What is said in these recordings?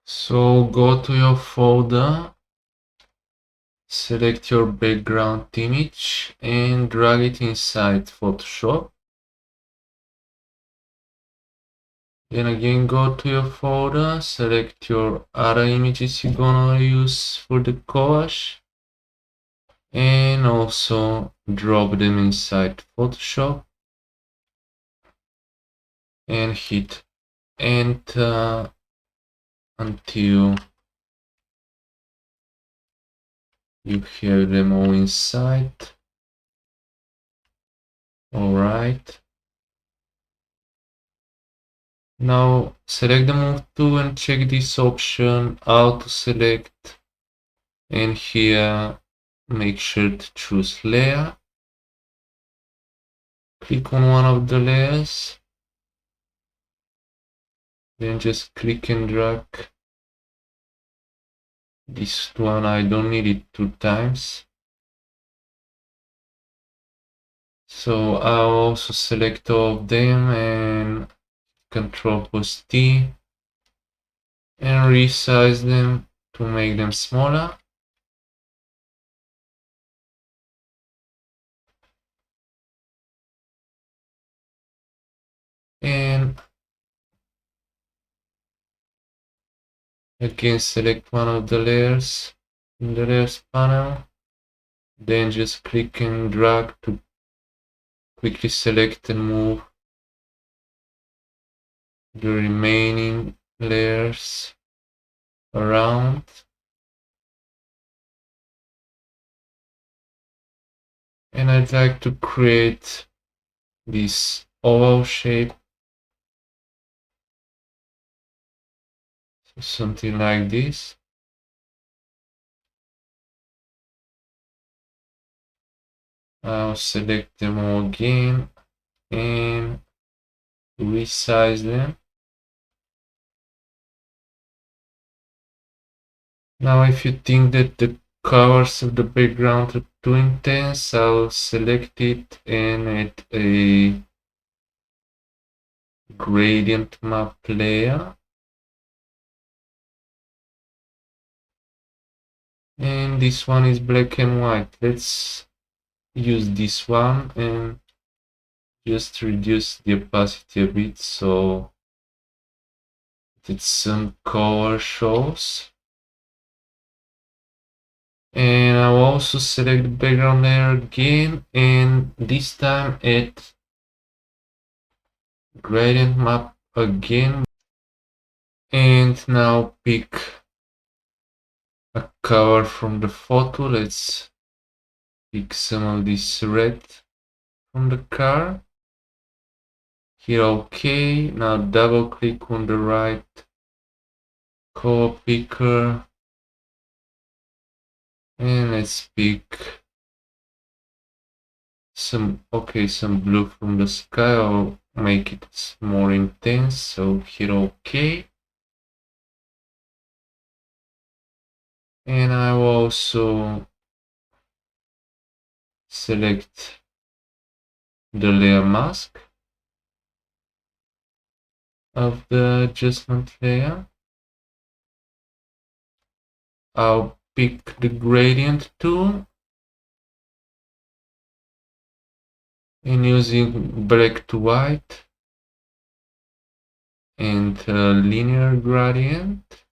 So go to your folder, select your background image and drag it inside Photoshop. Then again go to your folder, select your other images you're gonna use for the collage and also drop them inside Photoshop and hit enter until you have them all inside. Alright. Now select the move tool and check this option auto select, and here make sure to choose layer. Click on one of the layers, then just click and drag this one. I don't need it 2 times. So I'll also select all of them and Ctrl+T and resize them to make them smaller. And again select one of the layers in the layers panel, then just click and drag to quickly select and move the remaining layers around. And I'd like to create this oval shape, so something like this. I'll select them all again and resize them. Now if you think that the colors of the background are too intense, I'll select it and add a gradient map layer. And this one is black and white. Let's use this one and just reduce the opacity a bit so that some color shows. And I'll also select the background layer again, and this time add gradient map again. And now pick a color from the photo. Let's pick some of this red from the car. Hit OK. Now double click on the right color picker and let's pick some blue from the sky. I'll make it more intense, so hit OK. And I will also select the layer mask of the adjustment layer. I'll pick the gradient tool and using black to white and linear gradient,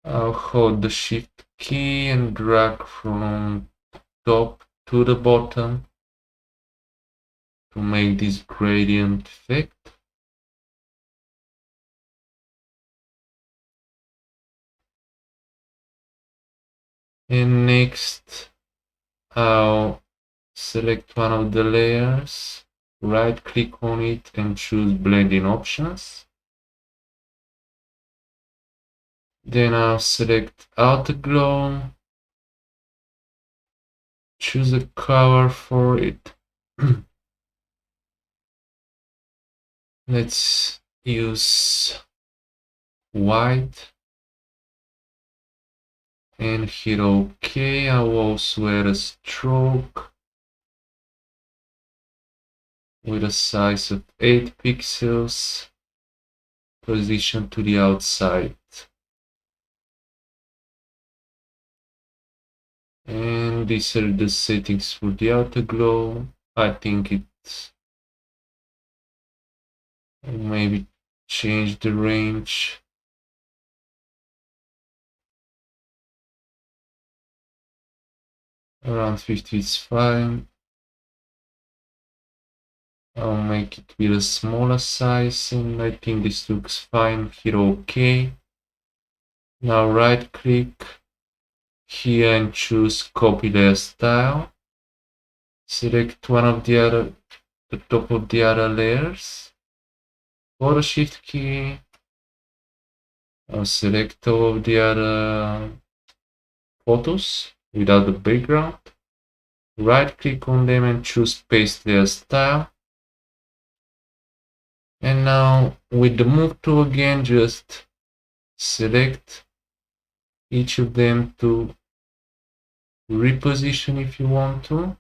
I'll hold the shift key and drag from top to the bottom to make this gradient effect. And next I'll select one of the layers, right click on it and choose blending options. Then I'll select Afterglow, choose a color for it. Let's use white and hit OK. I will also add a stroke with a size of 8 pixels. position to the outside. And these are the settings for the outer glow. I think it's maybe change the range. Around 50 is fine. I'll make it with a smaller size, and I think this looks fine. Hit OK. Now right click here and choose copy layer style. Select one of the top of the other layers. Hold the shift key. I'll select all of the other photos without the background. Right click on them and choose paste layer style. And now with the move tool again, just select each of them to reposition if you want to.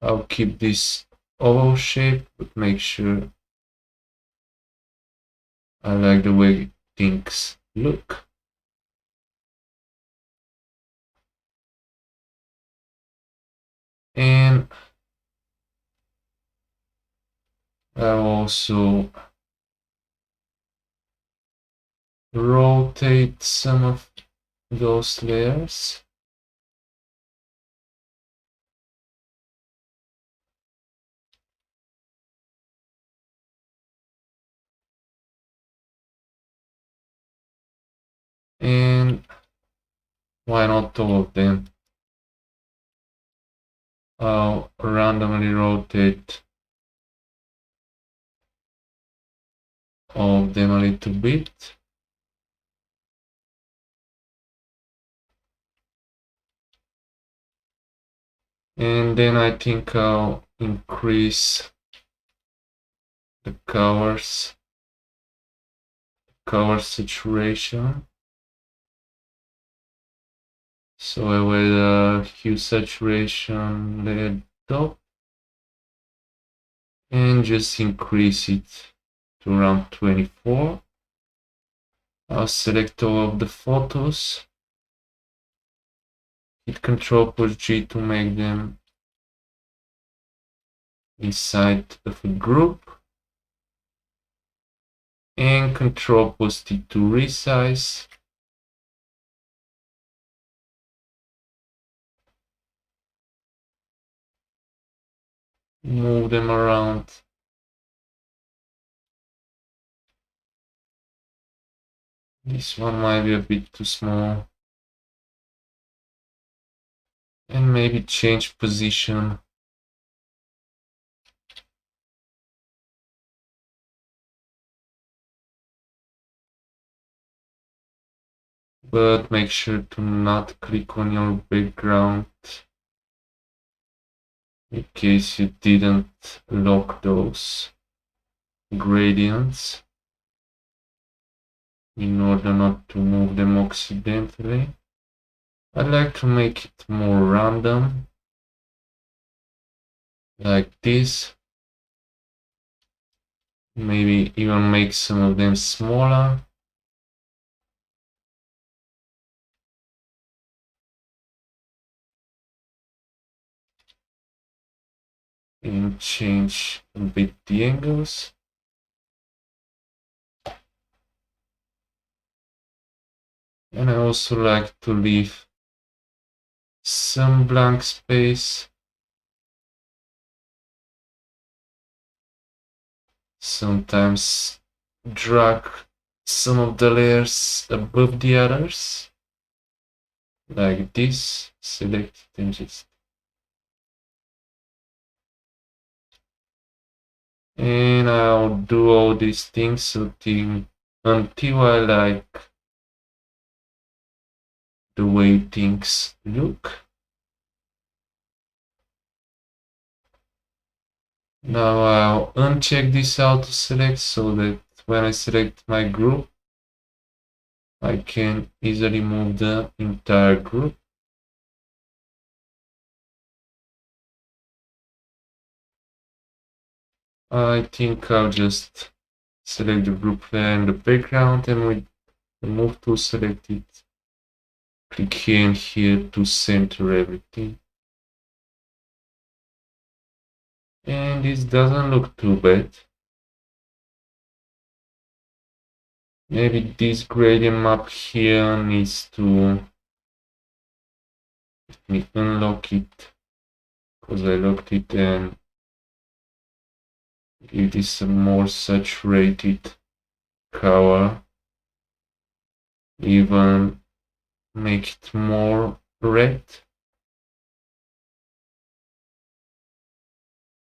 I'll keep this oval shape, but make sure I like the way things look. And I'll also rotate some of those layers. And why not all of them? I'll randomly rotate all of them a little bit. And then I think I'll increase the color saturation. So I will hue saturation layer top and just increase it to around 24. I'll select all of the photos, hit Ctrl+G to make them inside of a group, and Ctrl+T to resize. Move them around. This one might be a bit too small. And maybe change position. But make sure to not click on your background in case you didn't lock those gradients in order not to move them accidentally. I like to make it more random, like this. Maybe even make some of them smaller. And change a bit the angles. And I also like to leave some blank space. Sometimes drag some of the layers above the others, like this. Select it and just. And I'll do all these things until I like the way things look. Now I'll uncheck this auto select so that when I select my group, I can easily move the entire group. I think I'll just select the group layer and the background, and with the move tool select it. Click here and here to center everything. And this doesn't look too bad. Maybe this gradient map here needs to, let me unlock it, because I locked it, and give this a more saturated color. Even make it more red.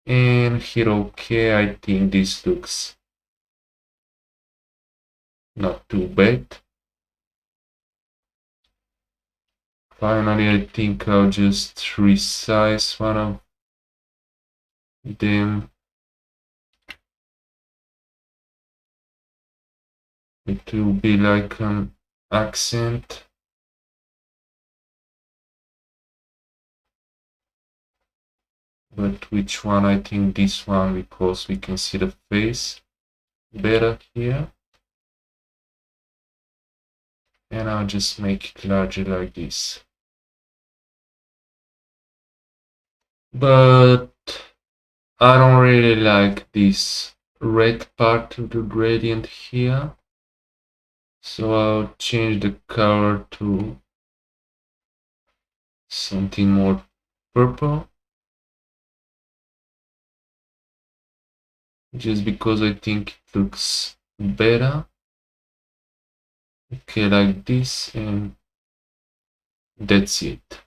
And hit OK. I think this looks not too bad. Finally, I think I'll just resize one of them. It will be like an accent. But which one? I think this one, because we can see the face better here. And I'll just make it larger like this. But I don't really like this red part of the gradient here. So I'll change the color to something more purple. Just because I think it looks better. Okay, like this, and that's it.